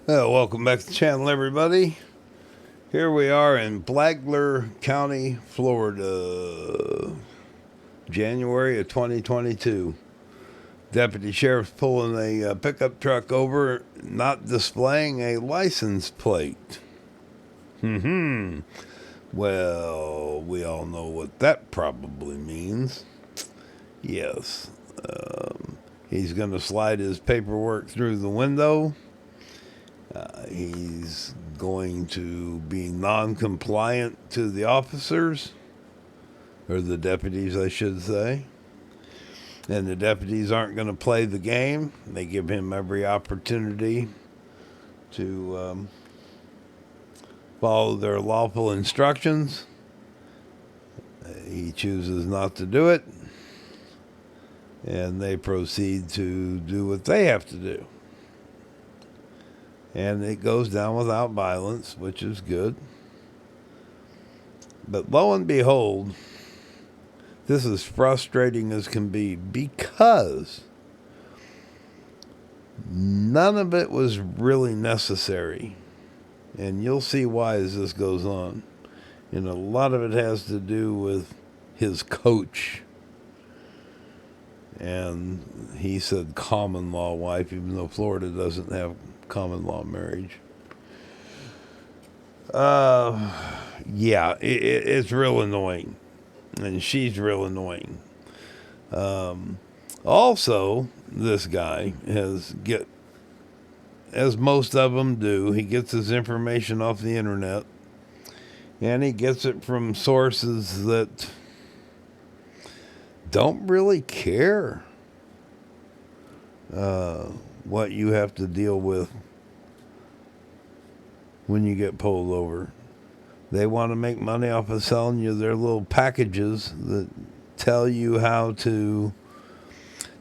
Welcome back to the channel, everybody. Here we are in Flagler County, Florida, January of 2022. Deputy sheriff's pulling a pickup truck over, not displaying a license plate. Well, we all know what that probably means. Yes. He's going to slide his paperwork through the window. He's going to be non-compliant to the officers, or the deputies, I should say. And the deputies aren't going to play the game. They give him every opportunity to follow their lawful instructions. He chooses not to do it, and they proceed to do what they have to do. And it goes down without violence, which is good. But lo and behold, this is frustrating as can be because none of it was really necessary. And you'll see why as this goes on. And a lot of it has to do with his coach. And he said common law wife, even though Florida doesn't have common law marriage. It's real annoying. And she's real annoying. Also, this guy as most of them do, he gets his information off the internet. And he gets it from sources that don't really care what you have to deal with when you get pulled over. They want to make money off of selling you their little packages that tell you how to,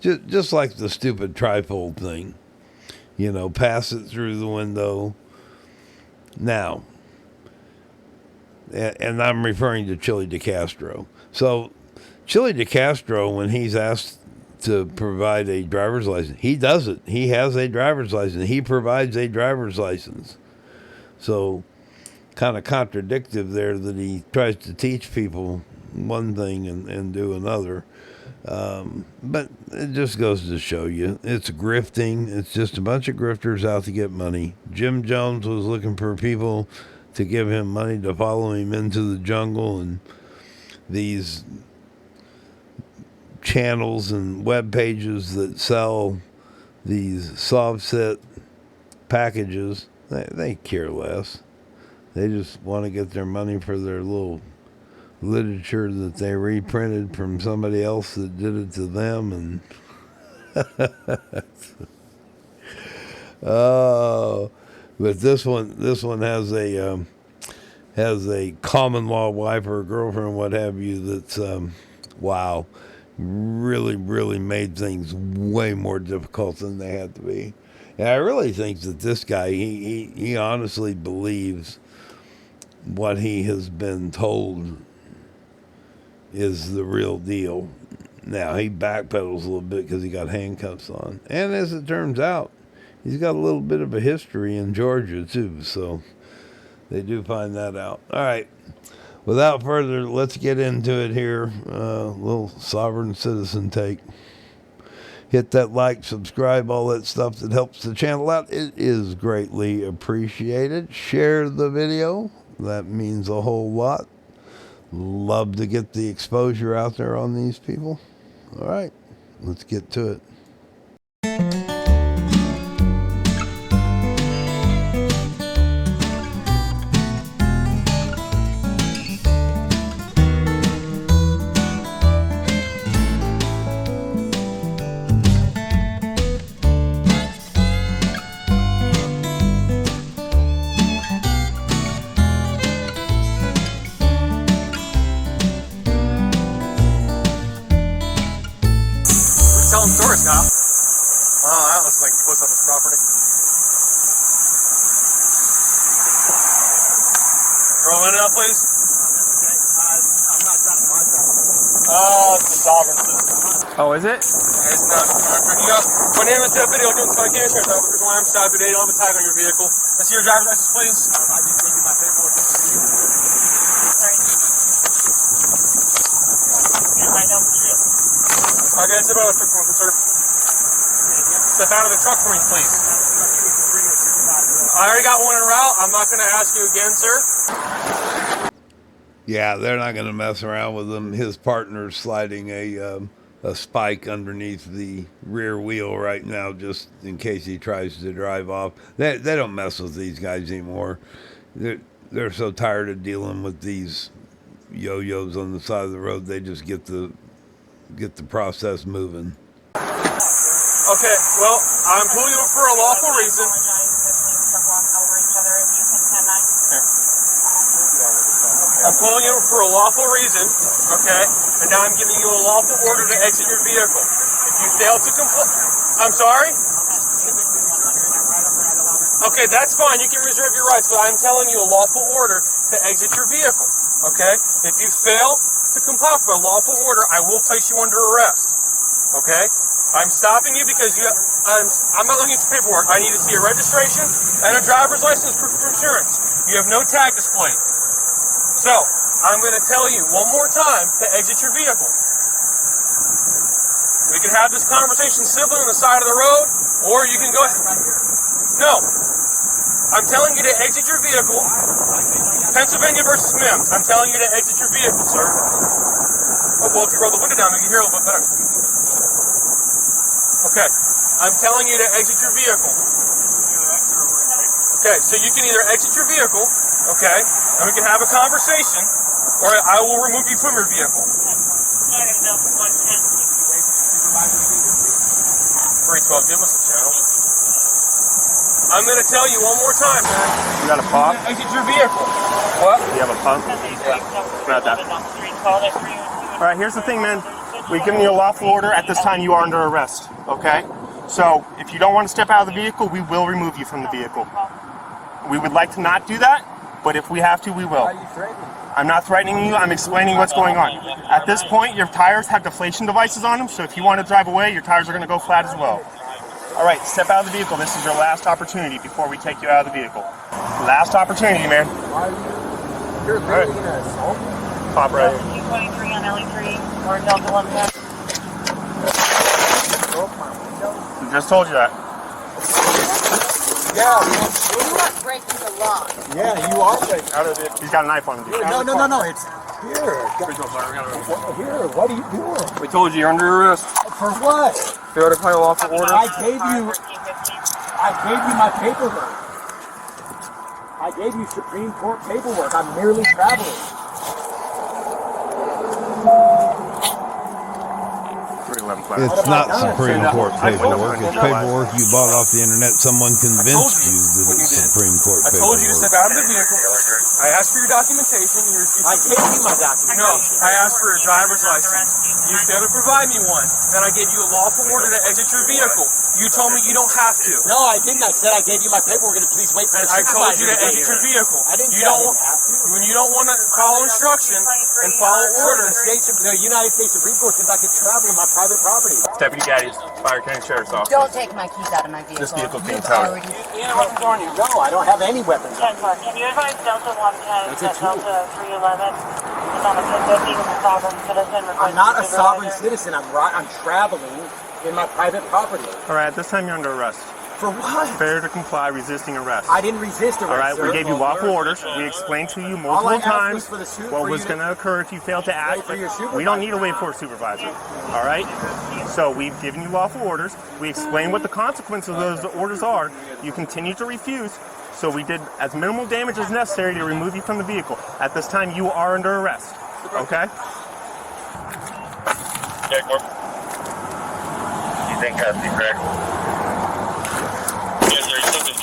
just like the stupid trifold thing, pass it through the window. Now, and I'm referring to Chili DeCastro. So, Chili DeCastro, when he's asked to provide a driver's license, he does it. He has a driver's license. He provides a driver's license. So, kind of contradictive there that he tries to teach people one thing and do another. But it just goes to show you, it's grifting. It's just a bunch of grifters out to get money. Jim Jones was looking for people to give him money to follow him into the jungle, and these channels and web pages that sell these soft set packages, they care less. They just want to get their money for their little literature that they reprinted from somebody else that did it to them. And oh, but this one has a common law wife or girlfriend, what have you. That's wow, really made things way more difficult than they had to be. And I really think that this guy, he honestly believes what he has been told is the real deal. Now, he backpedals a little bit because he got handcuffs on. And as it turns out, he's got a little bit of a history in Georgia, too. So they do find that out. All right. Without further, let's get into it here. Little sovereign citizen take. Hit that like, subscribe, all that stuff that helps the channel out. It is greatly appreciated. Share the video. That means a whole lot. Love to get the exposure out there on these people. All right, let's get to it. Tell them tourist cop. Oh, that looks like post office property. Roll in now, please. I'm not trying to contact. Oh, it's the sovereign citizen. Oh, is it? It's not. My name is Deputy. I'm doing citations. This is why I'm stopped today. I don't have a tag on your vehicle. Let's see your driver's license, please. I just gave you my paperwork. Sorry. Okay, step out of the truck for me, sir. Step out of the truck for me, please. I already got one en route. I'm not going to ask you again, sir. Yeah, they're not going to mess around with him. His partner's sliding a spike underneath the rear wheel right now, just in case he tries to drive off. They don't mess with these guys anymore. They're so tired of dealing with these yo-yos on the side of the road. They just get the process moving. Okay, well, I'm pulling you for a lawful reason. I'm pulling you for a lawful reason, okay? And now I'm giving you a lawful order to exit your vehicle. If you fail to comply, I'm sorry? Okay, that's fine. You can reserve your rights, but I'm telling you a lawful order to exit your vehicle, okay? If you fail to comply with a lawful order, I will place you under arrest, okay? I'm stopping you because I'm not looking at your paperwork. I need to see a registration and a driver's license proof of insurance. You have no tag displayed. So, I'm going to tell you one more time to exit your vehicle. We can have this conversation civilly on the side of the road, or you can go ahead. No. I'm telling you to exit your vehicle. Pennsylvania versus Mims. I'm telling you to exit your vehicle, sir. Oh, well, if you roll the window down, you can hear a little bit better. Okay. I'm telling you to exit your vehicle. Okay, so you can either exit your vehicle, okay, and we can have a conversation, or I will remove you from your vehicle. 312, give us a channel. I'm going to tell you one more time, man. You got a pump? Exit your vehicle. What? You have a pump? Grab that. All right, here's the thing, man. We've given you a lawful order. At this time, you are under arrest, okay? So, if you don't want to step out of the vehicle, we will remove you from the vehicle. We would like to not do that, but if we have to, we will. I'm not threatening you. I'm explaining what's going on. At this point, your tires have deflation devices on them, so if you want to drive away, your tires are going to go flat as well. All right, step out of the vehicle. This is your last opportunity before we take you out of the vehicle. Last opportunity, man. You're really going to assault? Pop right here. 223 on LE3 or Delta 110. I just told you that. Yeah, man. You are breaking the law. Yeah, you are breaking. Out of it. He's got a knife on him. Dude. No. It's here. Here, what are you doing? We told you you're under arrest. For what? Failure to comply with lawful order. I gave you my paperwork. I gave you Supreme Court paperwork. I'm merely traveling. 311 flat. It's not Supreme Court paperwork. It's paperwork you bought off the internet. Someone convinced you that what you it's did. Supreme Court I told you to step paperwork. out of the vehicle. I asked for your documentation. You refused. I gave you my documentation. No, I asked for your driver's license. You failed to provide me one. Then I gave you a lawful order to exit your vehicle. You told me you don't have to. No, I didn't. I said I gave you my paperwork and please wait for the I told you to supervisor exit get your here. vehicle. I didn't You say I don't didn't have to. when you don't want to follow instruction and follow orders. The United States Supreme Court says I can travel in my private property. Deputy Gaddy's Fire County Sheriff's Office. Don't take my keys out of my vehicle. This vehicle being You've towed. already- Any weapons on you? No, I don't have any weapons. 10-4. Can you advise Delta 110 That's that a two. Delta 311 is on a 1050 with a sovereign citizen? I'm not a sovereign citizen. I'm traveling in my private property. All right, at this time you're under arrest. For what? Failure to comply, resisting arrest. I didn't resist arrest. All right, sir. we gave you lawful orders. We explained to you All I multiple asked times was for the suit what for was you going to occur if you failed to act. for your supervisor. We don't need to wait for a supervisor. All right? So we've given you lawful orders. We explained what the consequences of those orders are. You continue to refuse. So we did as minimal damage as necessary to remove you from the vehicle. At this time, you are under arrest. Okay? Check one. You think that's correct? Yes, sir. You took it.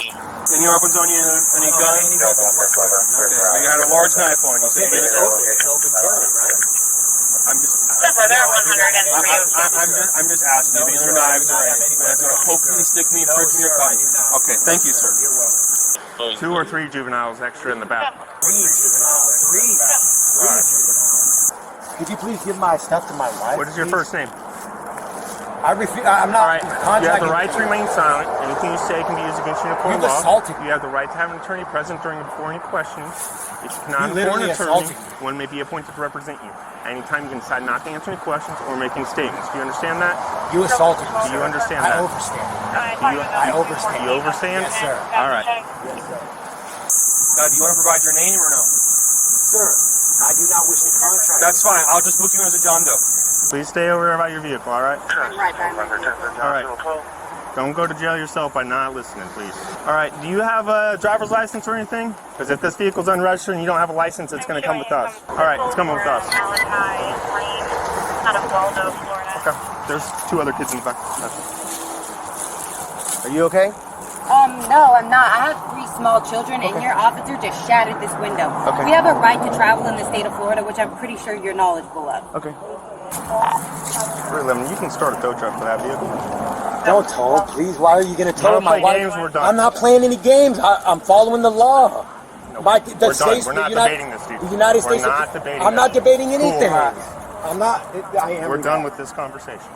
Any weapons on you? Any guns? No, no, that's fine. Okay. You had a large knife on you. So It's open carry, right? I'm just For that 103. I'm just asking you. Any other knives or anything that's gonna poke me, stick me, prick me, or cut me. Okay. Thank you, sir. 2 or 3 juveniles extra in the back. Three juveniles. Could you please give my stuff to my wife? What is your please? first name? I'm not All right. contracting. You have the right to remain silent. Anything you say can be used against you in a court of You've law. assaulted me. You have the right to have an attorney present during and before any questions. If you cannot You afford an literally attorney, assaulted me. one may be appointed to represent you. Anytime you can decide not to answer any questions or make any statements. Do you understand that? You assaulted me. Do you understand I that? overstand. I overstand. You overstand? Yes, sir. All right. Yes, sir. Now, do you want to provide your name or no? Sir, I do not wish to contract. That's fine. I'll just book you as a John Doe. Please stay over there about your vehicle, all right? Right back. All right. Don't go to jail yourself by not listening, please. All right. Do you have a driver's license or anything? Because if this vehicle's unregistered and you don't have a license, it's going to come with us. All right. It's coming with us. Out of Waldo, Florida. Okay. There's 2 other kids in the back. Are you okay? No, I'm not. I have 3 small children, and your officer just shattered this window. Okay. We have a right to travel in the state of Florida, which I'm pretty sure you're knowledgeable of. Okay. 311, you can start a tow truck for that vehicle. Don't tow, please. Why are you going to tow Don't my play wife? games, we're done. I'm not playing any games. I'm following the law. No, We're done. We're not debating this, dude. The United States. We're not debating I'm not that. debating anything. Cool. I'm not. I am. We're done with this conversation.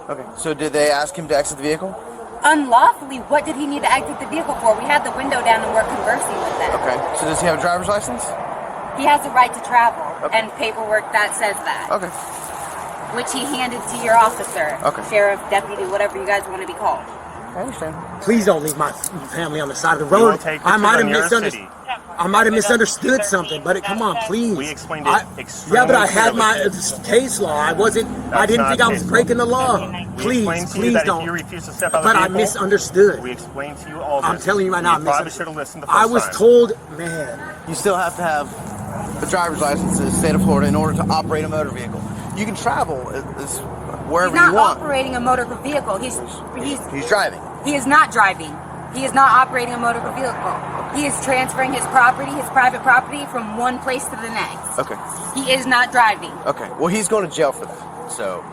Okay. So did they ask him to exit the vehicle? Unlawfully, what did he need to exit the vehicle for? We had the window down and we're conversing with them. Okay. So does he have a driver's license? He has a right to travel Okay. and paperwork that says that, Okay. which he handed to your officer, Okay. sheriff, deputy, whatever you guys want to be called. I understand. Please don't leave my family on the side of the You will road. take I the might have children, you're in misunderstood. city. I might have misunderstood something, but come on, please. We explained it extremely Yeah, but I had clearly. my case law. I wasn't. I That's didn't not think I was case law. breaking the law. We Please, explained to you please that don't. if you refuse to step out of But the I vehicle, misunderstood. we explained to you all this. I'm telling you right now, I You probably misunderstood. should have listened the first I was time. told, man. You still have to have a driver's license in the state of Florida in order to operate a motor vehicle. You can travel wherever He's not you want. operating a motor vehicle. He's He's driving. He is not driving. He is not operating a motor vehicle. He is transferring his property, his private property, from one place to the next. Okay. He is not driving. Okay. Well, he's going to jail for that. So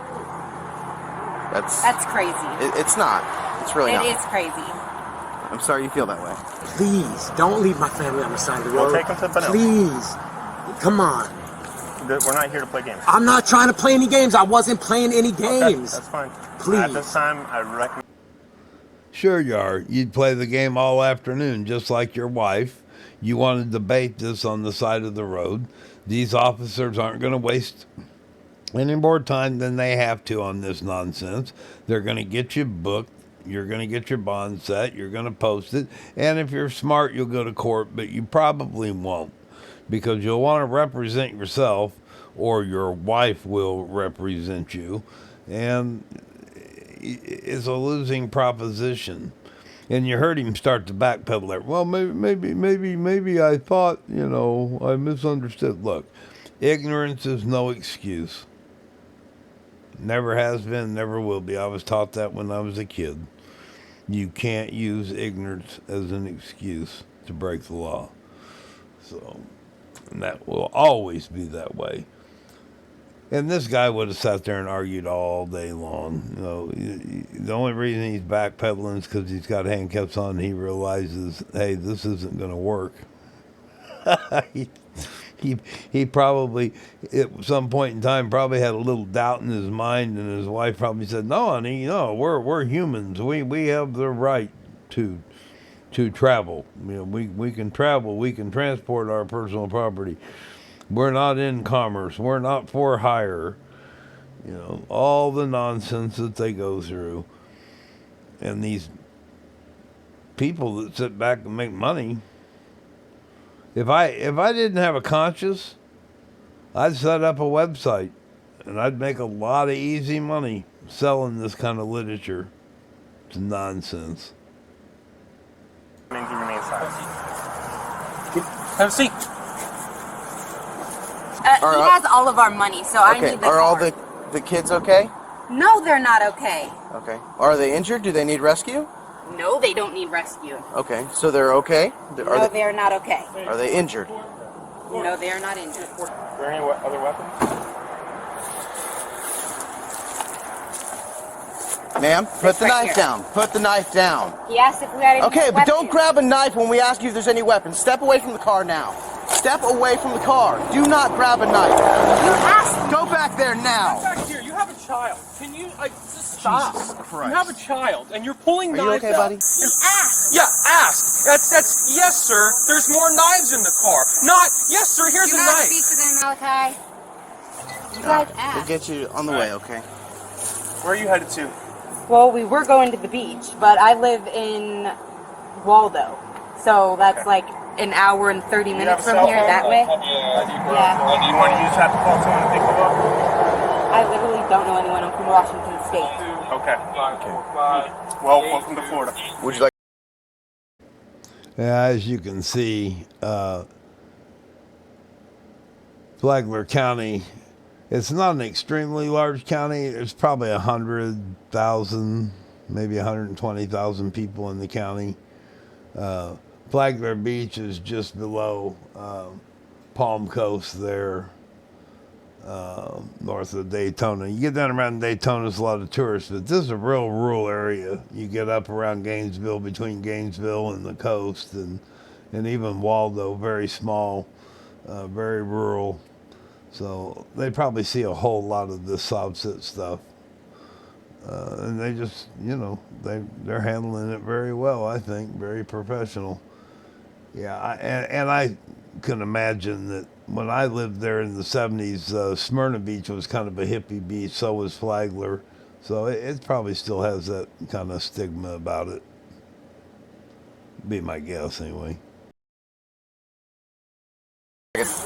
That's crazy. it's not. It's really It not. is crazy. I'm sorry you feel that way. Please don't leave my family on the side of the road. We'll take them to Bonilla. Please, come on. We're not here to play games. I'm not trying to play any games. I wasn't playing any Okay, games. that's fine. Please. At this time, I recommend. Sure you are. You'd play the game all afternoon, just like your wife. You want to debate this on the side of the road. These officers aren't going to waste any more time than they have to on this nonsense. They're going to get you booked. You're going to get your bond set. You're going to post it. And if you're smart, you'll go to court, but you probably won't, because you'll want to represent yourself, or your wife will represent you. And it's a losing proposition. And you heard him start to backpedal there. Well, maybe I thought, I misunderstood. Look, ignorance is no excuse. Never has been, never will be. I was taught that when I was a kid. You can't use ignorance as an excuse to break the law. So, and that will always be that way. And this guy would have sat there and argued all day long. The only reason he's backpedaling is because he's got handcuffs on and he realizes, hey, this isn't going to work. He probably, at some point in time, probably had a little doubt in his mind, and his wife probably said, no, honey, we're humans. We have the right to travel. We can travel. We can transport our personal property. We're not in commerce. We're not for hire. All the nonsense that they go through. And these people that sit back and make money. If I didn't have a conscience, I'd set up a website and I'd make a lot of easy money selling this kind of literature. It's nonsense. You remain silent. Have a seat. He has all of our money, so I Okay. need the Are all card. the kids okay? No, they're not okay. Okay. Are they injured? Do they need rescue? No, they don't need rescue. Okay. So they're okay? No, they are not okay. Are they injured? No, they are not injured. Are there any other weapons? Ma'am, put the right knife here. down. Put the knife down. He asked if we had any Okay, but don't weapons. grab a knife when we ask you if there's any weapons. Step away from the car now. Step away from the car. Do not grab a knife. You asked. Go back there now. Back here, you have a child. Can you, just stop. Jesus Christ. You have a child, and you're pulling Are you knives okay, out. buddy? Ask. Yeah, ask. That's yes, sir. There's more knives in the car. Not yes, sir. Here's Do a not knife. speak to them, Malachi. You guys We'll ask. get you on the way, okay? Where are you headed to? Well, we were going to the beach, but I live in Waldo. So that's like an hour and 30 have minutes a from cell here phone? that way. Yeah. Do you want to use that to call someone to pick you up? I literally don't know anyone. I'm from Washington State. Okay. Well, welcome to Florida. Would you like? Yeah, as you can see, Flagler County, it's not an extremely large county. It's probably 100,000, maybe 120,000 people in the county. Flagler Beach is just below Palm Coast there, north of Daytona. You get down around Daytona, there's a lot of tourists, but this is a real rural area. You get up around Gainesville, between Gainesville and the coast, and even Waldo, very small, very rural. So they probably see a whole lot of this Southsit stuff. And they just, they're handling it very well, I think, very professional. Yeah, and I can imagine that when I lived there in the 70s, Smyrna Beach was kind of a hippie beach, so was Flagler. So it probably still has that kind of stigma about it. Be my guess, anyway. Let's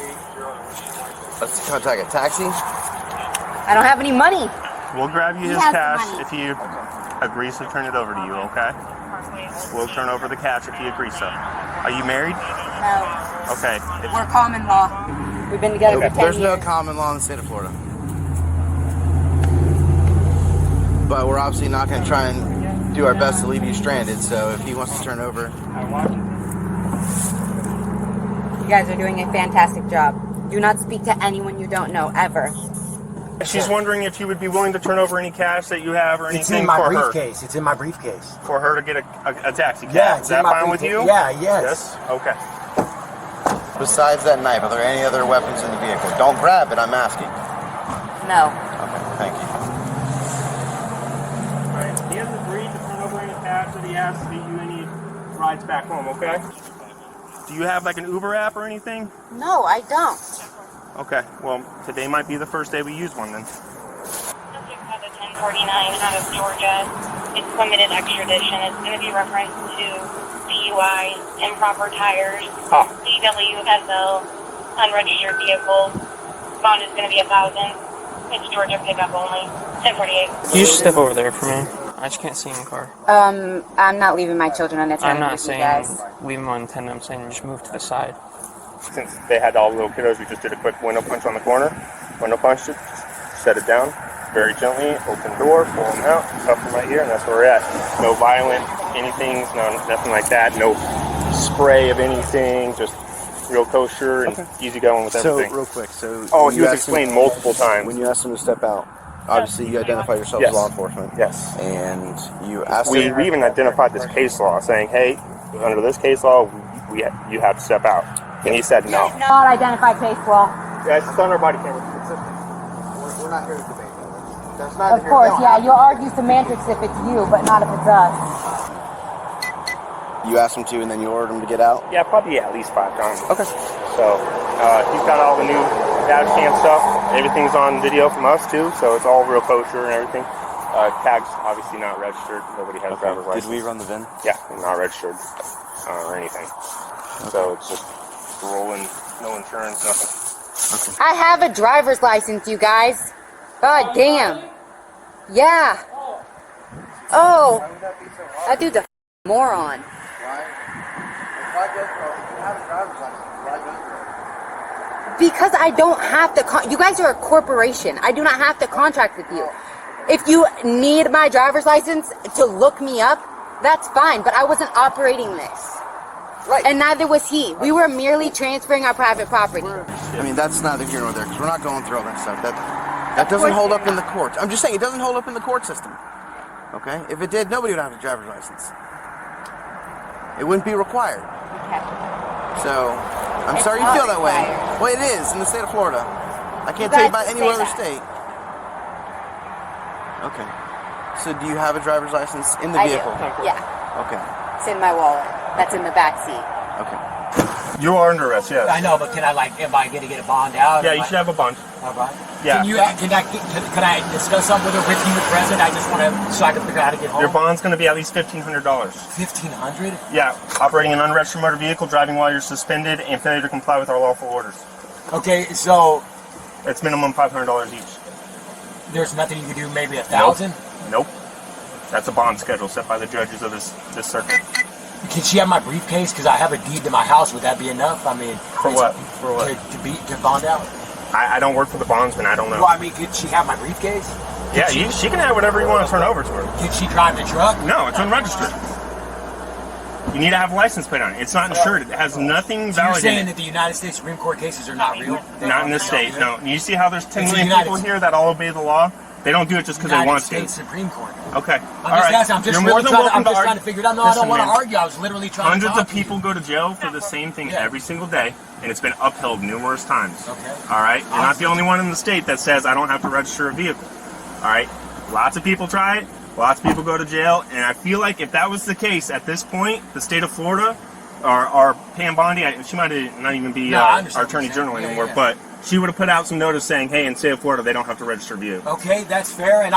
contact a taxi. I don't have any money. We'll grab you He his has the cash money. if he agrees to turn it over to you, okay? We'll turn over the cash if he agrees so. Are you married? No. Okay. We're common law. We've been together for 10 There's no years. common law in the state of Florida. But we're obviously not going to try and do our best to leave you stranded. So if he wants to turn over, You guys are doing a fantastic job. Do not speak to anyone you don't know, ever. She's wondering if you would be willing to turn over any cash that you have or anything It's in my for her. briefcase. It's in my briefcase. For her to get a taxi cab. Yeah, Is it's that in my fine with briefcase. you? Yeah, yes. Okay. besides that knife, are there any other weapons in the vehicle? Don't grab it, I'm asking. No. Okay, thank you. Alright, he has agreed to turn over any cash that he has to get you any rides back home, okay? Do you have like an Uber app or anything? No, I don't. Okay, well, today might be the first day we use one then. 1049 out of Georgia. It's limited extradition. It's going to be referenced to DUI, improper tires, DWSO, unregistered vehicle. Bond is going to be $1,000. It's Georgia pickup only. 1048. Can you just step over there for me? I just can't see in the car. I'm not leaving my children on a I'm train not with you saying guys. leave them unattended. I'm saying just move to the side. Since they had all the little kiddos, we just did a quick window punch on the corner. Window punched it, set it down very gently, open door, pull them out, cuff them right here, and that's where we're at. No violent anything, nothing like that. No spray of anything, just real kosher and easy going with everything. So, real quick, he was explained multiple times. When you asked him to step out, obviously you identify yourself Yes. as law enforcement. Yes. And you asked We him... even identified this case law, saying, hey, under this case law, you have to step out. And he said no. Not identified case law. Yeah, it's on our body camera. We're not here to debate that. That's not Of course, yeah, you'll argue semantics if it's you, but not if it's us. You asked him to, and then you ordered him to get out? Yeah, probably at least 5 times. Okay. So he's got all the new dash cam stuff. Everything's on video from us too, so it's all real kosher and everything. Tags obviously not registered. Nobody has driver's license. Did we run the VIN? Yeah, not registered or anything. So it's just rolling, no insurance, nothing. I have a driver's license, you guys. God damn. Yeah. Oh. That dude's a moron. Because I don't have to, you guys are a corporation. I do not have to contract with you. If you need my driver's license to look me up, that's fine, but I wasn't operating this. Right. And neither was he. We were merely transferring our private property. I mean, that's neither here nor there, because we're not going through all that stuff. That doesn't hold up in the court. I'm just saying, it doesn't hold up in the court system. Okay? If it did, nobody would have a driver's license. It wouldn't be required. Okay. So, I'm sorry you not feel that way. required. Well, it is in the state of Florida. I can't You tell you guys about any say other that. state. Okay. So do you have a driver's license in the I vehicle? do. Yeah. Okay. It's in my wallet. That's in the back seat. Okay. You are under arrest, yes. I know, but can I am I going to get a bond out? Yeah, you should have a bond. A bond? Yeah. Can I discuss something with her with you present? I just want to, so I can figure out how to get home. Your bond's going to be at least $1,500. $1,500? Yeah, operating an unregistered motor vehicle, driving while you're suspended, and failure to comply with our lawful orders. Okay, so It's minimum $500 each. there's nothing you can do, maybe $1,000? Nope. That's a bond schedule set by the judges of this circuit. Can she have my briefcase? Because I have a deed to my house. Would that be enough? I mean, For what? For what? To bond out? I don't work for the bondsman. I don't know. Well, I mean, could she have my briefcase? Yeah, she can have whatever you want to turn over to her. Can she drive the truck? No, it's unregistered. You need to have a license plate on it. It's not insured. It has nothing So you're valid saying in that it. the United States Supreme Court cases are not real? Not in this state, no. You see how there's 10 It's the million United people States. here that all obey the law? They don't do it just because they United want States to. Supreme Court. Okay. I'm just You're more than welcome to trying argue. to figure it out. No, I don't want to argue. I was literally trying Hundreds to of people go to jail for the same thing every single day, and it's been upheld numerous times. Okay. All right? You're not the only one in the state that says I don't have to register a vehicle. All right? Lots of people try it. Lots of people go to jail, and I feel like if that was the case at this point, the state of Florida, or Pam Bondi, she might not even be our attorney general anymore, but she would have put out some notice saying, hey, in the state of Florida, they don't have to register a vehicle. Okay, that's fair,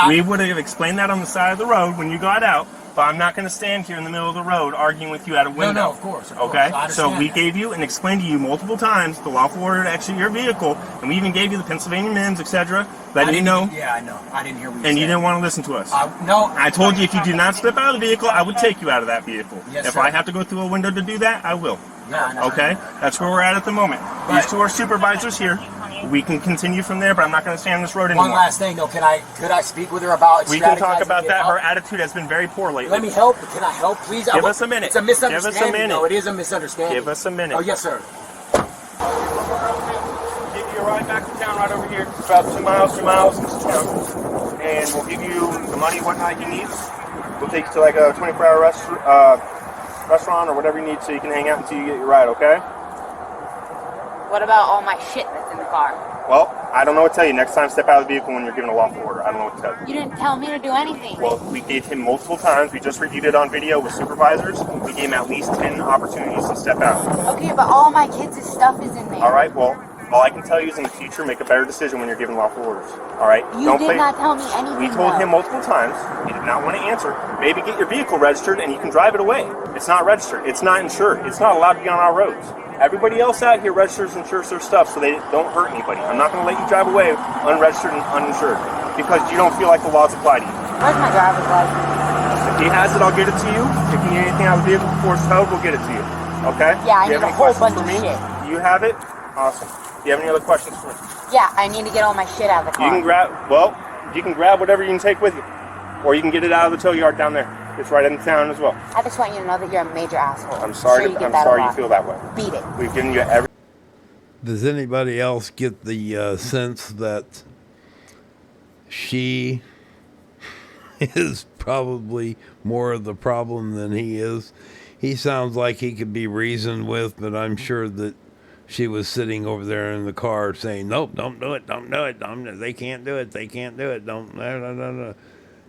We would have explained that on the side of the road when you got out, but I'm not going to stand here in the middle of the road arguing with you at a window. No, of course. Okay? I So understand we that. gave you and explained to you multiple times the lawful order to exit your vehicle, and we even gave you the Pennsylvania MIMS, etc., letting you know. Yeah, I know. I didn't hear what you And said. you didn't want to listen to us. No. I told you if you do not step out of the vehicle, I would take you out of that vehicle. Yes, if sir. I have to go through a window to do that, I will. Yeah, I know. Okay? That's where we're at the moment. These two are supervisors here. We can continue from there, but I'm not going to stay on this road anymore. One last thing, though. Could I speak with her about? We can talk strategizing about to get that. help? Her attitude has been very poor lately. Let me help. Can I help, please? Give us a minute. It's a misunderstanding. Give us a minute. No, it is a misunderstanding. Give us a minute. Oh, yes, sir. Give you a ride back to town right over here. It's about 2 miles into town. And we'll give you the money, whatnot you need. We'll take you to like a 24-hour restaurant or whatever you need so you can hang out until you get your ride, okay? What about all my shit that's in the car? Well, I don't know what to tell you. Next time, step out of the vehicle when you're given a lawful order. I don't know what to tell you. You didn't tell me to do anything. Well, we gave him multiple times. We just reviewed it on video with supervisors. We gave him at least 10 opportunities to step out. Okay, but all my kids' stuff is in there. All right, well, all I can tell you is in the future, make a better decision when you're given lawful orders. All right? You did not tell me anything. We told though. him multiple times. He did not want to answer. Maybe get your vehicle registered and you can drive it away. It's not registered. It's not insured. It's not allowed to be on our roads. Everybody else out here registers and insures their stuff so they don't hurt anybody. I'm not going to let you drive away unregistered and uninsured because you don't feel like the laws apply to you. Where's my driver's license? If he has it, I'll get it to you. If you need anything out of the vehicle before it's towed, we'll get it to you. Okay? Yeah, I Do you need have any a whole questions bunch for of me? shit. You have it? Awesome. Do you have any other questions for me? Yeah, I need to get all my shit out of the car. You can grab whatever you can take with you. Or you can get it out of the tow yard down there. It's right in town as well. I just want you to know that you're a major asshole. I'm sorry, Sure, you get I'm that a sorry you lot. feel that way. Beat it. We've given you every... Does anybody else get the sense that she is probably more of the problem than he is? He sounds like he could be reasoned with, but I'm sure that she was sitting over there in the car saying, nope, don't do it, don't do it, they can't do it, they can't do it, don't, no.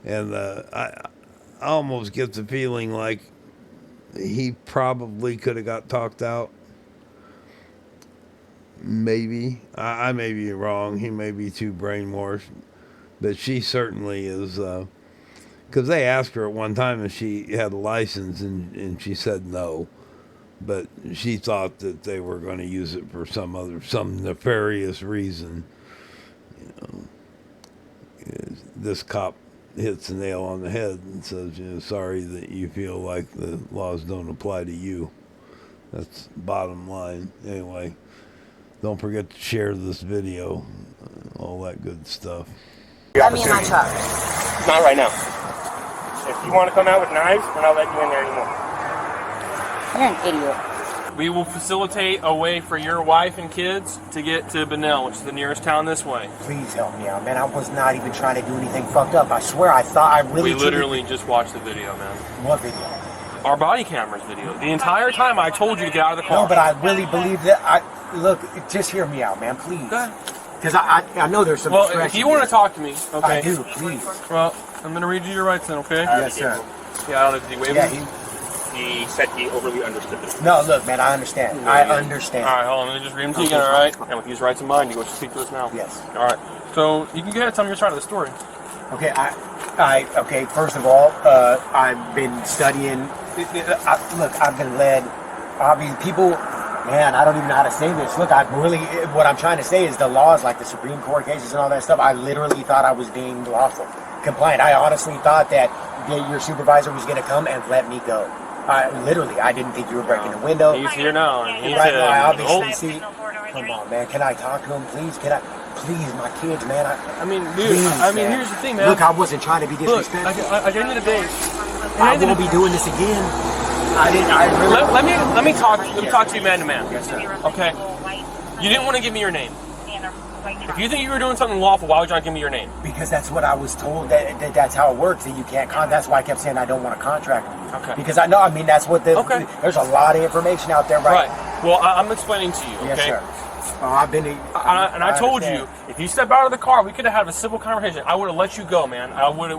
And I almost get the feeling like he probably could have got talked out. Maybe. I may be wrong. He may be too brainwashed. But she certainly is, because they asked her at one time if she had a license, and she said no. But she thought that they were going to use it for some nefarious reason. You know, this cop hits the nail on the head and says, sorry that you feel like the laws don't apply to you. That's bottom line. Anyway, don't forget to share this video, all that good stuff. Let me in my truck. Not right now. If you want to come out with knives, we're not letting you in there anymore. You're an idiot. We will facilitate a way for your wife and kids to get to Bunnell, which is the nearest town this way. Please help me out, man. I was not even trying to do anything fucked up. I swear, I thought I really... We literally just watched the video, man. What video? Our body camera's video. The entire time I told you to get out of the car. No, but I really believe that... Look, just hear me out, man, please. Go ahead. Because I know there's some. Well, if you want to talk to me, okay. I do, please. Well, I'm gonna read you your rights then, okay? Yes, sir. Yeah, I don't know. Did he waive Yeah, them? He said he overly understood it. No, look, man, I understand. I understand. All right, hold on. Let me just read them to you again, all right? And with these rights in mind, you go speak to us now. Yes. All right. So you can go ahead and tell me your side of the story. Okay, okay. First of all, I've been studying. Look, I've been led. I mean, people. Man, I don't even know how to say this. Look, what I'm trying to say is the laws, like the Supreme Court cases and all that stuff. I literally thought I was being lawful, compliant. I honestly thought that your supervisor was going to come and let me go. I didn't think you were breaking the window. He's here now, and he Right said, now, I obviously "Oh." see. Come on, man. Can I talk to him, please? Please, my kids, man. I mean, dude. Please, I mean, man. here's the thing, man. Look, I wasn't trying to be Look, disrespectful. at the end of the day, I won't be doing this again. I didn't. I really. let me talk to you man to man. Yes, sir. Okay. You didn't want to give me your name. If you think you were doing something lawful, why would you not give me your name? Because that's what I was told. That's how it works. That you can't That's why I kept saying I don't want to contract with you. Okay. Because I know. I mean, that's what Okay. There's a lot of information out there, right? Right. Well, I'm explaining to you. Okay. Yes, sir. I've been. I told you, if you step out of the car, we could have had a civil conversation. I would have let you go, man.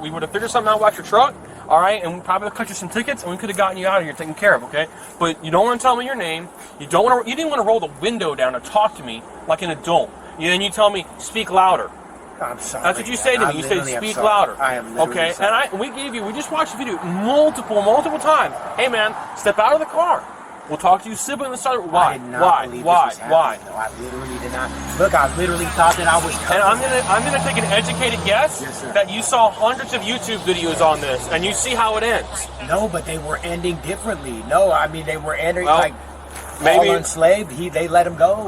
We would have figured something out about your truck, all right, and we probably cut you some tickets, and we could have gotten you out of here taken care of, okay? But you don't want to tell me your name. You didn't want to roll the window down and talk to me like an adult. Then you tell me, speak louder. I'm sorry. That's what you say to me. You say, speak louder. I am literally okay. sorry. And we just watched the video multiple times. Hey, man, step out of the car. We'll talk to you civilly on the side. Why? I did not believe this was happening. No, I literally did not. Look, I literally thought that I was. And I'm gonna take an educated guess that you saw hundreds of YouTube videos on this, and you see how it ends. No, but they were ending differently. No, I mean they were ending like maybe Unslaved. They let him go.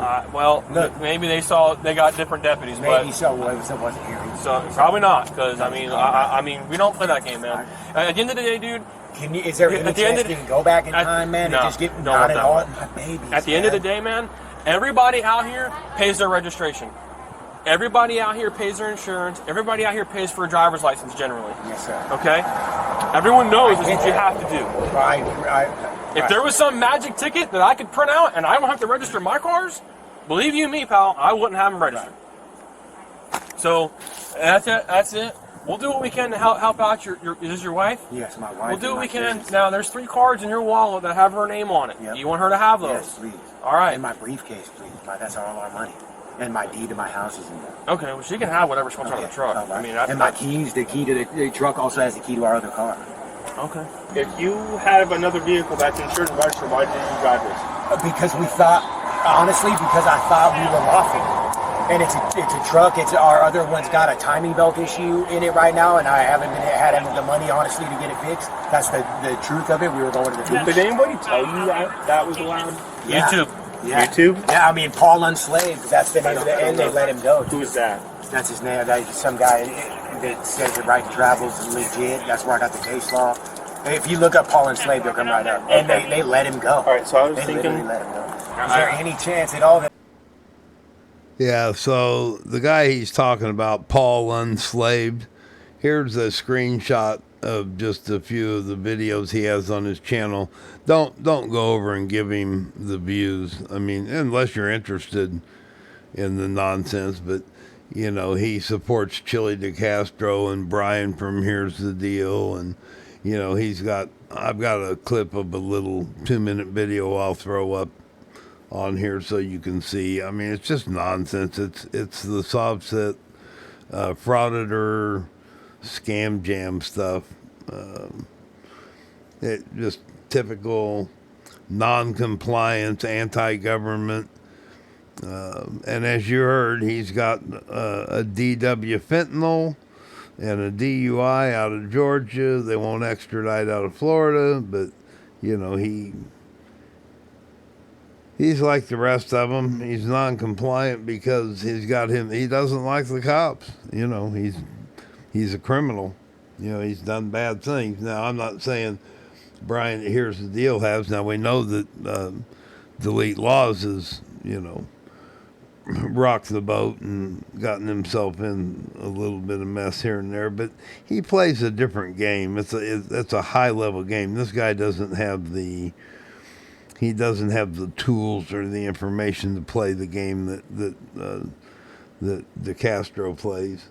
Look, maybe they got different deputies. Maybe but, so. Well, it wasn't here. So probably not, because I mean we don't play that game, man. At the end of the day, dude. Is there any chance you can go back in time, man, and just get not at all my babies? At the end of the day, man, everybody out here pays their registration. Everybody out here pays their insurance. Everybody out here pays for a driver's license generally. Yes, sir. Okay? Everyone knows this is what you have to do. Right. If there was some magic ticket that I could print out and I don't have to register my cars, believe you me, pal, I wouldn't have them registered. So, that's it. We'll do what we can to help out is this your wife? Yes, my wife. We'll do what we can. Now, there's 3 cards in your wallet that have her name on it. Yep. You want her to have those? Yes, please. All right. And my briefcase, please. That's all our money. And my deed to my house is in there. Okay, well, she can have whatever she wants on the truck. Right. I mean, and my keys, the key to the truck also has the key to our other car. Okay. If you have another vehicle that's insured and registered, why didn't you drive this? Because we thought, honestly, because I thought we were lawful. And it's a truck. Our other one's got a timing belt issue in it right now, and I haven't had the money, honestly, to get it fixed. That's the truth of it. We were going to the beach. Did anybody tell you that was allowed? Yeah. YouTube. Yeah. YouTube? Yeah, I mean, Paul Unslaved. That's the name of it, and they let him go. Who is that? That's his name. Some guy that says the right to travel is legit. That's where I got the case law. If you look up Paul Unslaved, he'll come right up. And they let him go. All right, so I was they thinking... literally let him go. Is there any chance at all that... Yeah, so the guy he's talking about, Paul Unslaved, here's a screenshot of just a few of the videos he has on his channel. Don't go over and give him the views. I mean, unless you're interested in the nonsense, but you know, he supports Chili DeCastro and Brian from Here's the Deal, and you know, I've got a clip of a little 2-minute video I'll throw up on here so you can see. I mean, it's just nonsense. It's the Subset, Frauditor, scam jam stuff. It just typical non-compliance, anti-government. And as you heard, he's got a DW fentanyl and a DUI out of Georgia. They won't extradite out of Florida, but you know, he's like the rest of them. He's non-compliant because he doesn't like the cops. You know, he's a criminal. You know, he's done bad things. Now, I'm not saying Brian, Here's the Deal, has. Now, we know that Delete Laws has, you know, rocked the boat and gotten himself in a little bit of mess here and there, but he plays a different game. It's a high-level game. This guy doesn't have the tools or the information to play the game that DeCastro plays,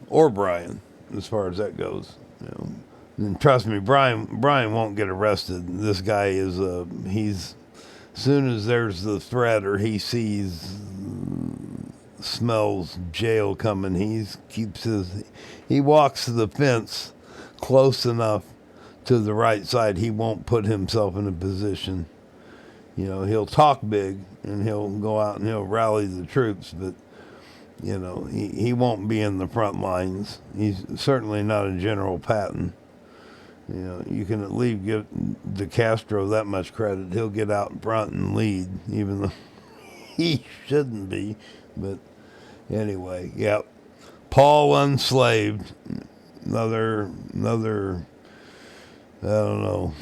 or Brian, as far as that goes. You know, and trust me, Brian won't get arrested. This guy is he's, as soon as there's the threat or he smells jail coming, he walks the fence close enough to the right side. He won't put himself in a position. You know, he'll talk big and he'll go out and he'll rally the troops, but you know, he won't be in the front lines. He's certainly not a General Patton. You know, you can at least give DeCastro that much credit. He'll get out in front and lead, even though he shouldn't be. But anyway, yep. Paul Unslaved, another, I don't know,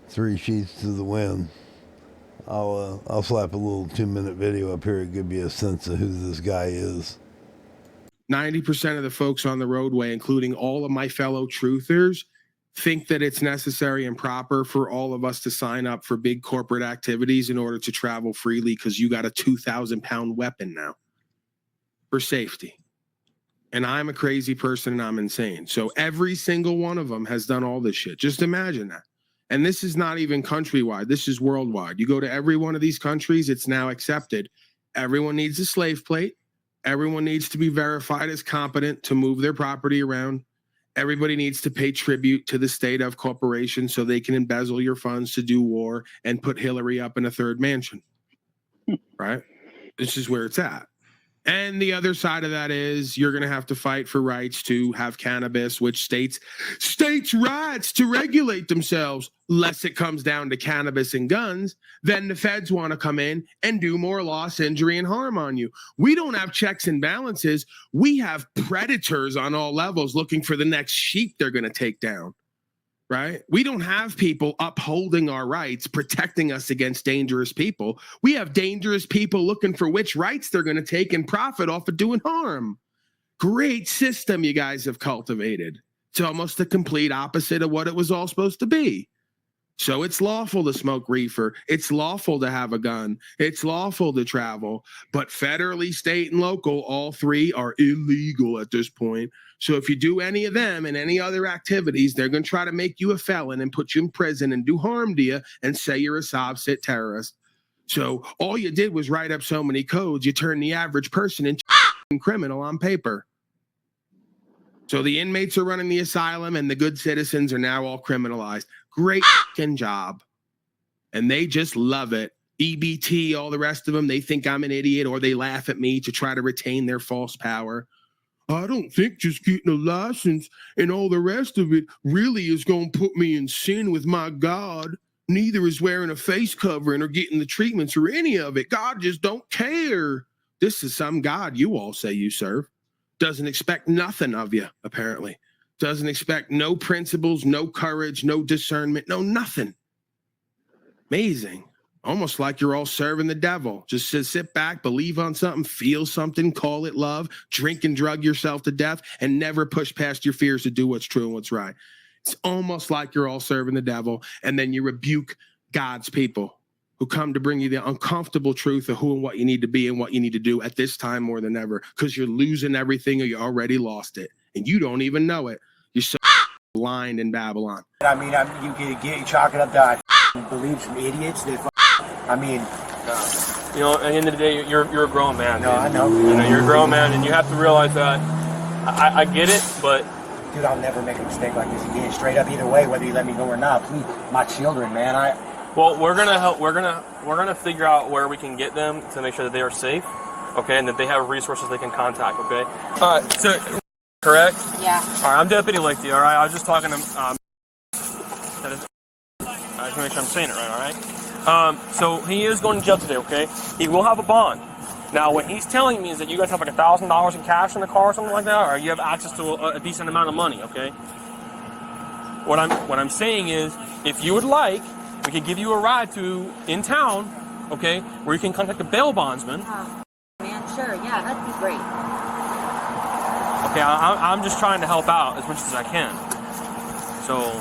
3 sheets to the wind. I'll slap a little 2-minute video up here to give you a sense of who this guy is. 90% of the folks on the roadway, including all of my fellow truthers, think that it's necessary and proper for all of us to sign up for big corporate activities in order to travel freely because you got a 2,000-pound weapon now for safety. And I'm a crazy person and I'm insane. So every single one of them has done all this shit. Just imagine that. And this is not even countrywide. This is worldwide. You go to every one of these countries, it's now accepted. Everyone needs a slave plate. Everyone needs to be verified as competent to move their property around. Everybody needs to pay tribute to the state of corporation so they can embezzle your funds to do war and put Hillary up in a third mansion. Right? This is where it's at. And the other side of that is you're going to have to fight for rights to have cannabis, which states rights to regulate themselves, lest it comes down to cannabis and guns. Then the feds want to come in and do more loss, injury, and harm on you. We don't have checks and balances. We have predators on all levels looking for the next sheep they're going to take down. Right? We don't have people upholding our rights, protecting us against dangerous people. We have dangerous people looking for which rights they're going to take and profit off of doing harm. Great system you guys have cultivated. It's almost the complete opposite of what it was all supposed to be. So it's lawful to smoke reefer. It's lawful to have a gun. It's lawful to travel. But federally, state, and local, all three are illegal at this point. So if you do any of them and any other activities, they're going to try to make you a felon and put you in prison and do harm to you and say you're a sob-sit terrorist. So all you did was write up so many codes, you turned the average person into a criminal on paper. So the inmates are running the asylum and the good citizens are now all criminalized. Great fucking job. And they just love it. EBT, all the rest of them, they think I'm an idiot or they laugh at me to try to retain their false power. I don't think just getting a license and all the rest of it really is going to put me in sin with my God. Neither is wearing a face covering or getting the treatments or any of it. God just don't care. This is some God you all say you serve. Doesn't expect nothing of you, apparently. Doesn't expect no principles, no courage, no discernment, no nothing. Amazing. Almost like you're all serving the devil. Just sit back, believe on something, feel something, call it love, drink and drug yourself to death, and never push past your fears to do what's true and what's right. It's almost like you're all serving the devil, and then you rebuke God's people who come to bring you the uncomfortable truth of who and what you need to be and what you need to do at this time more than ever, because you're losing everything or you already lost it, and you don't even know it. You're so blind in Babylon. I mean, you get chalk it up to believe some idiots that. I mean, you know, at the end of the day, you're a grown man. No, I know. You know, you're a grown man, and you have to realize that. I get it, but dude, I'll never make a mistake like this again. Straight up, either way, whether you let me go or not. Please, my children, man. Well, we're gonna help. We're gonna figure out where we can get them to make sure that they are safe, okay, and that they have resources they can contact, okay. So correct? Yeah. All right, I'm Deputy Lakey. All right, I was just talking to. I just want to make sure I'm saying it right. All right. So he is going to jail today, okay? He will have a bond. Now, what he's telling me is that you guys have like $1,000 in cash in the car or something like that, or you have access to a decent amount of money, okay? What I'm saying is, if you would like, we could give you a ride to in town, okay, where you can contact a bail bondsman. Oh, man, sure, yeah, that'd be great. Okay, I'm just trying to help out as much as I can. So.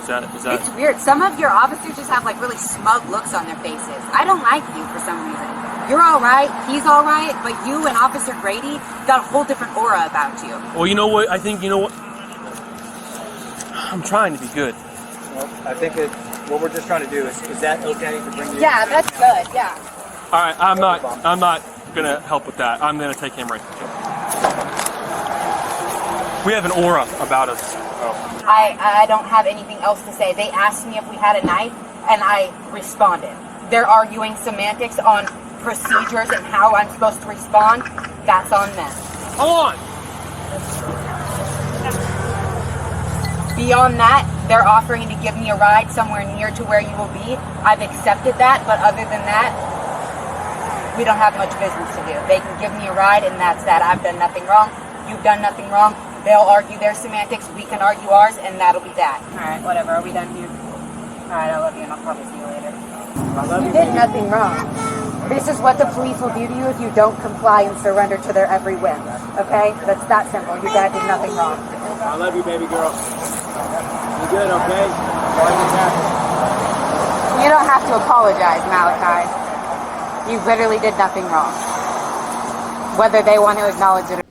Is that... It's weird. Some of your officers just have like really smug looks on their faces. I don't like you for some reason. You're all right. He's all right. But you and Officer Grady got a whole different aura about you. Well, you know what? I think, you know what? I'm trying to be good. Well, I think what we're just trying to do is that okay to bring you? Yeah, that's good. Yeah. All right, I'm not gonna help with that. I'm gonna take him right to jail. We have an aura about us. Oh. I don't have anything else to say. They asked me if we had a knife, and I responded. They're arguing semantics on procedures and how I'm supposed to respond. That's on them. Hold on. Beyond that, they're offering to give me a ride somewhere near to where you will be. I've accepted that, but other than that, we don't have much business to do. They can give me a ride, and that's that. I've done nothing wrong. You've done nothing wrong. They'll argue their semantics. We can argue ours, and that'll be that. All right, whatever. Are we done here? All right, I love you, and I'll probably see you later. You did nothing wrong. This is what the police will do to you if you don't comply and surrender to their every whim. Okay? That's that simple. Your dad did nothing wrong. I love you, baby girl. You good, okay? You don't have to apologize, Malachi. You literally did nothing wrong. Whether they want to acknowledge it or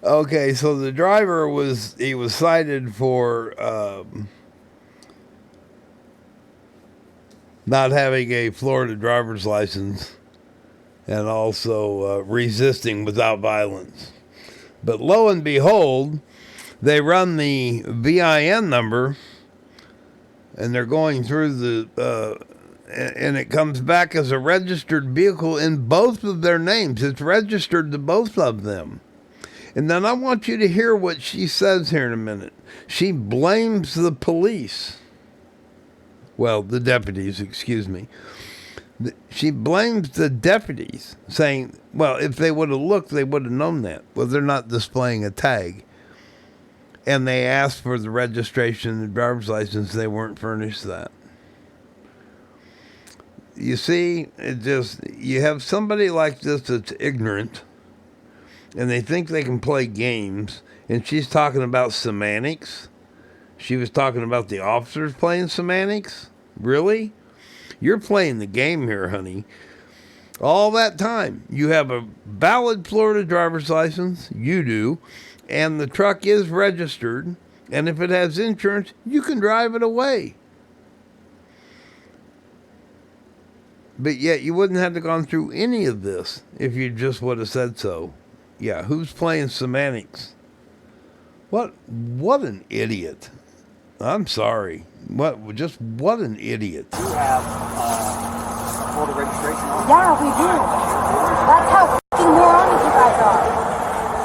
Okay, so the driver was cited for not having a Florida driver's license and also resisting without violence. But lo and behold, they run the VIN number and they're going through and it comes back as a registered vehicle in both of their names. It's registered to both of them. And then I want you to hear what she says here in a minute. She blames the police. Well, the deputies, excuse me. She blames the deputies, saying, well, if they would have looked, they would have known that. Well, they're not displaying a tag. And they asked for the registration and the driver's license. They weren't furnished that. You see, you have somebody like this that's ignorant, and they think they can play games, and she's talking about semantics. She was talking about the officers playing semantics? Really? You're playing the game here, honey. All that time, you have a valid Florida driver's license, you do, and the truck is registered, and if it has insurance, you can drive it away. But yet you wouldn't have to gone through any of this if you just would have said so. Yeah, who's playing semantics? What an idiot. I'm sorry. What an idiot. You have Florida registration on? yeah, we do. That's how fucking moronic you guys are.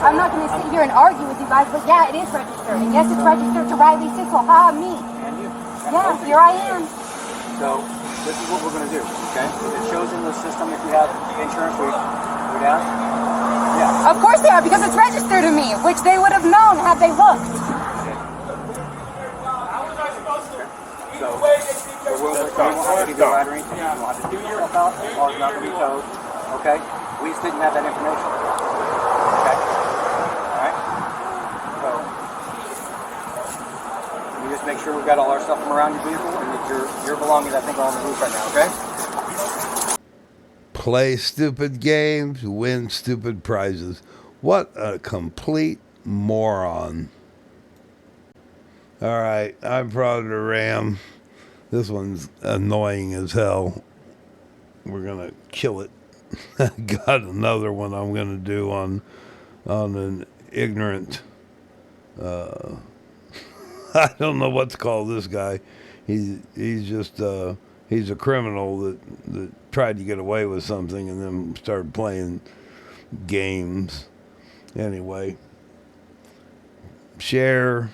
I'm not going to sit here and argue with you guys, but yeah, it is registered. And yes, it's registered to Riley Sissel. Ha, me. And you. Yeah, here I am. So, this is what we're going to do, okay? It shows in the system if you have insurance, we down? Yeah. Of course they are, because it's registered to me, which they would have known had they looked. So, we'll have to give you a ride or anything. You want to do yourself out, the car's not going to be towed, okay? We just didn't have that information. Okay? Alright? So, we just make sure we've got all our stuff from around your vehicle and that your belongings, I think, are on the roof right now, okay? Play stupid games, win stupid prizes. What a complete moron. All right, I'm Frauditor Ram. This one's annoying as hell. We're going to kill it. Got another one I'm going to do on an ignorant... I don't know what to call this guy. He's just... he's a criminal that tried to get away with something and then started playing games. Anyway, share,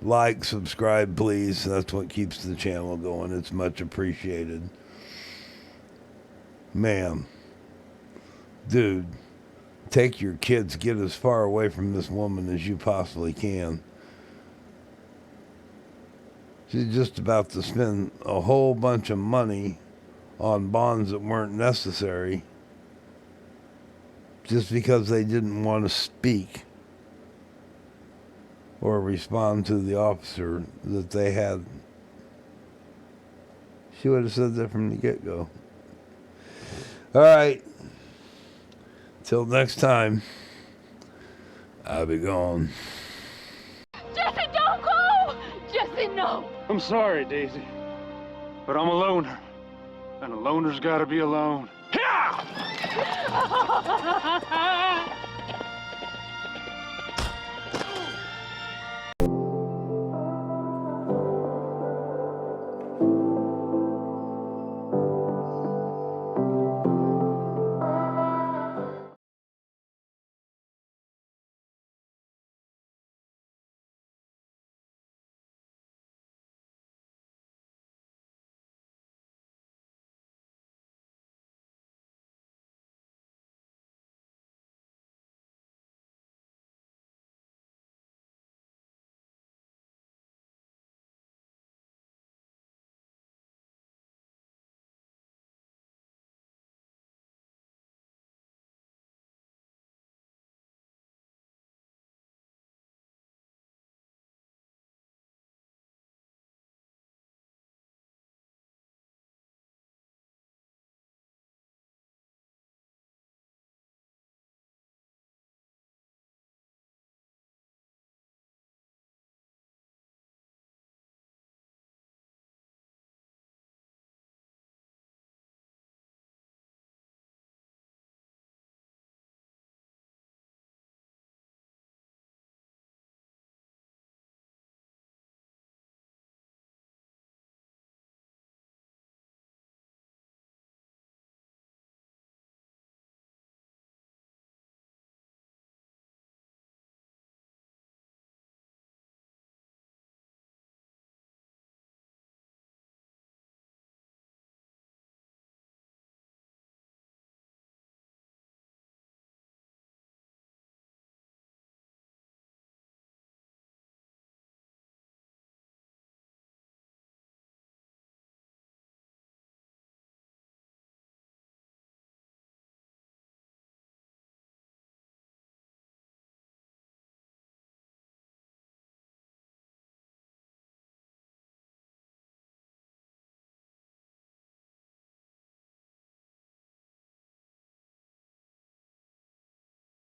like, subscribe, please. That's what keeps the channel going. It's much appreciated. Ma'am, dude, take your kids, get as far away from this woman as you possibly can. She's just about to spend a whole bunch of money on bonds that weren't necessary just because they didn't want to speak or respond to the officer that they had. She would have said that from the get-go. All right. Till next time, I'll be gone. Jesse, don't go! Jesse, no! I'm sorry, Daisy, but I'm a loner, and a loner's gotta be alone. Yeah!